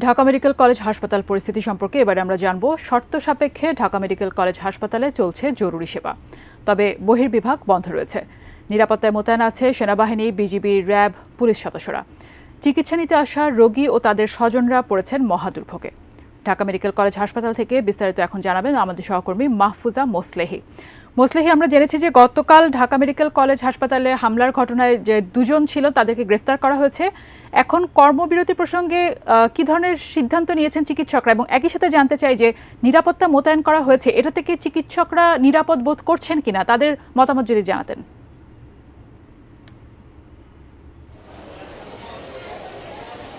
Dhaka medical college হাসপাতাল পরিস্থিতি সম্পর্কে এবারে আমরা জানব। শর্ত সাপেক্ষে ঢাকা মেডিকেল কলেজ হাসপাতালে চলছে জরুরি সেবা, তবে বহির্বিভাগ বন্ধ রয়েছে। নিরাপত্তায় মোতায়েন আছে সেনাবাহিনী, বিজিবি, র্যাব, পুলিশ সদস্যরা। চিকিৎসা নিতে আসা রোগী ও তাদের স্বজনরা পড়েছেন মহাদুর্ভোগে। ঢাকা মেডিকেল কলেজ হাসপাতাল থেকে বিস্তারিত এখন জানাবেন আমাদের সহকর্মী মাহফুজা মোসলেহি। আমরা জেনেছি যে গতকাল ঢাকা মেডিকেল কলেজ হাসপাতালে হামলার ঘটনায় যে দুজন ছিল তাদেরকে গ্রেফতার করা হয়েছে। এখন কর্মবিরতি প্রসঙ্গে কি ধরনের সিদ্ধান্ত নিয়েছেন চিকিৎসকরা, এবং একই সাথে জানতে চাই যে নিরাপত্তা মোতায়েন করা হয়েছে, এটা থেকে চিকিৎসকরা নিরাপদ বোধ করছেন কিনা, তাদের মতামত যদি জানাতেন।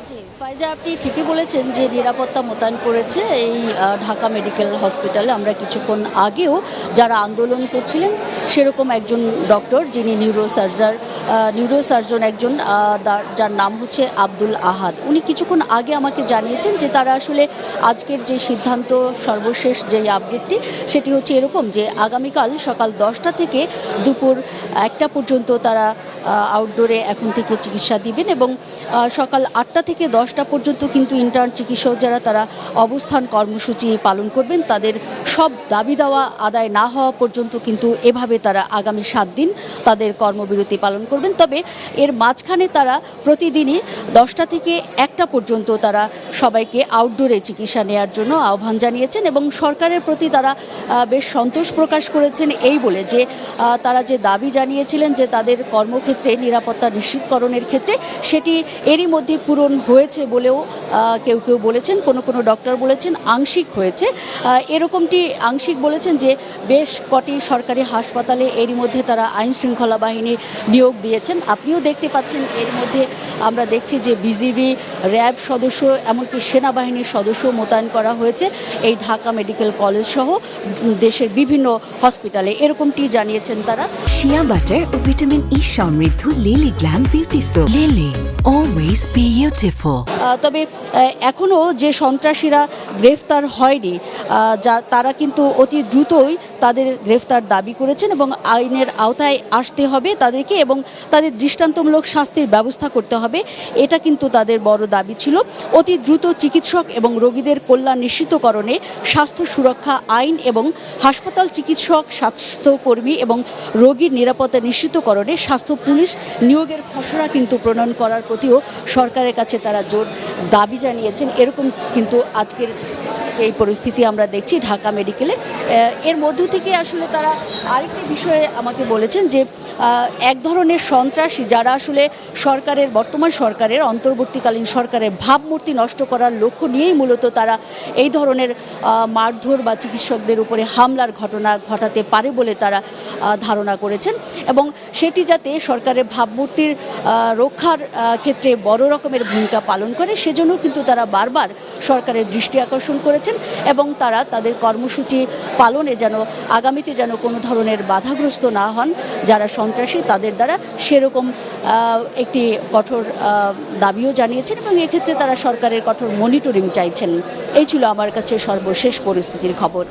জি ফাইজা, আপনি ঠিকই বলেছেন যে নিরাপত্তা মোতায়েন করেছে এই ঢাকা মেডিকেল হসপিটালে। আমরা কিছুক্ষণ আগেও যারা আন্দোলন করছিলেন সেরকম একজন ডক্টর, যিনি নিউরোসার্জন একজন, যার নাম হচ্ছে আব্দুল আহাদ, উনি কিছুক্ষণ আগে আমাকে জানিয়েছেন যে তারা আসলে আজকের যে সিদ্ধান্ত, সর্বশেষ যে আপডেটটি, সেটি হচ্ছে এরকম যে আগামীকাল সকাল 10টা থেকে দুপুর 1টা পর্যন্ত তারা আউটডোরে এখন থেকে চিকিৎসা দিবেন, এবং সকাল 8টা থেকে 10টা পর্যন্ত কিন্তু ইন্টার্ন চিকিৎসক যারা তারা অবস্থান কর্মসূচি পালন করবেন। তাদের সব দাবি দাওয়া আদায় না হওয়া পর্যন্ত কিন্তু এভাবে তারা আগামী 7 দিন তাদের কর্মবিরতি পালন করবেন। তবে এর মাঝখানে তারা প্রতিদিনই 10টা থেকে 1টা পর্যন্ত তারা সবাইকে আউটডোরে চিকিৎসা নেওয়ার জন্য আহ্বান জানিয়েছেন, এবং সরকারের প্রতি তারা বেশ সন্তোষ প্রকাশ করেছেন এই বলে যে তারা যে দাবি জানিয়েছিলেন যে তাদের কর্মক্ষেত্রে নিরাপত্তা নিশ্চিতকরণের ক্ষেত্রে, সেটি এরই মধ্যে পূরণ হয়েছে বলেও কেউ কেউ বলেছেন। কোনো ডক্টর বলেছেন আংশিক হয়েছে, এরকমটি আংশিক বলেছেন যে বেশ কটি সরকারি হাসপাতালে এরই মধ্যে তারা আইন শৃঙ্খলা বাহিনী নিয়োগ দিয়েছেন। আপনিও দেখতে পাচ্ছেন এর মধ্যে আমরা দেখছি যে বিজিবি, র্যাব সদস্য, এমনকি সেনাবাহিনীর সদস্য মোতায়েন করা হয়েছে এই ঢাকা মেডিকেল কলেজ সহ দেশের বিভিন্ন হসপিটালে, এরকমটি জানিয়েছেন তারা। শিয়া বাটার ও ভিটামিন ই সমৃদ্ধ lily glam beauty soap. Lily, always beautiful. তবে এখনও যে সন্ত্রাসীরা গ্রেফতার হয়নি, তারা কিন্তু অতি দ্রুতই তাদের গ্রেফতার দাবি করেছেন, এবং আইনের আওতায় আসতে হবে তাদেরকে, এবং তাদের দৃষ্টান্তমূলক শাস্তির ব্যবস্থা করতে হবে, এটা কিন্তু তাদের বড় দাবি ছিল। অতি দ্রুত চিকিৎসক এবং রোগীদের কল্যাণ নিশ্চিতকরণে স্বাস্থ্য সুরক্ষা আইন এবং হাসপাতাল চিকিৎসক, স্বাস্থ্যকর্মী এবং রোগীর নিরাপত্তা নিশ্চিতকরণে স্বাস্থ্য পুলিশ নিয়োগের খসড়া কিন্তু প্রণয়ন করার প্রতিও সরকারের কাছে তারা জোর দাবি জানিয়েছেন। এরকম কিন্তু আজকের এই পরিস্থিতি আমরা দেখছি ঢাকা মেডিকেলে। এর মধ্য থেকে আসলে তারা আরেকটি বিষয়ে আমাকে বলেছেন যে এক ধরনের সন্ত্রাসী যারা আসলে বর্তমান সরকারের, অন্তর্বর্তীকালীন সরকারের ভাবমূর্তি নষ্ট করার লক্ষ্য নিয়েই মূলত তারা এই ধরনের মারধর বা চিকিৎসকদের উপরে হামলার ঘটনা ঘটাতে পারে বলে তারা ধারণা করেছেন, এবং সেটি যাতে সরকারের ভাবমূর্তির রক্ষার ক্ষেত্রে বড় রকমের ভূমিকা পালন করে, সেজন্য কিন্তু তারা বারবার সরকারের দৃষ্টি আকর্ষণ করেছেন, এবং তারা তাদের কর্মসূচি পালনে আগামীতে যেন কোনো ধরনের বাধাগ্রস্ত না হন যারা সন্ত্রাসী তাদের দ্বারা, সেরকম একটি কঠোর দাবিও জানিয়েছেন, এবং এক্ষেত্রে তারা সরকারের কঠোর মনিটরিং চাইছেন। এই ছিল আমার কাছে সর্বশেষ পরিস্থিতির খবর।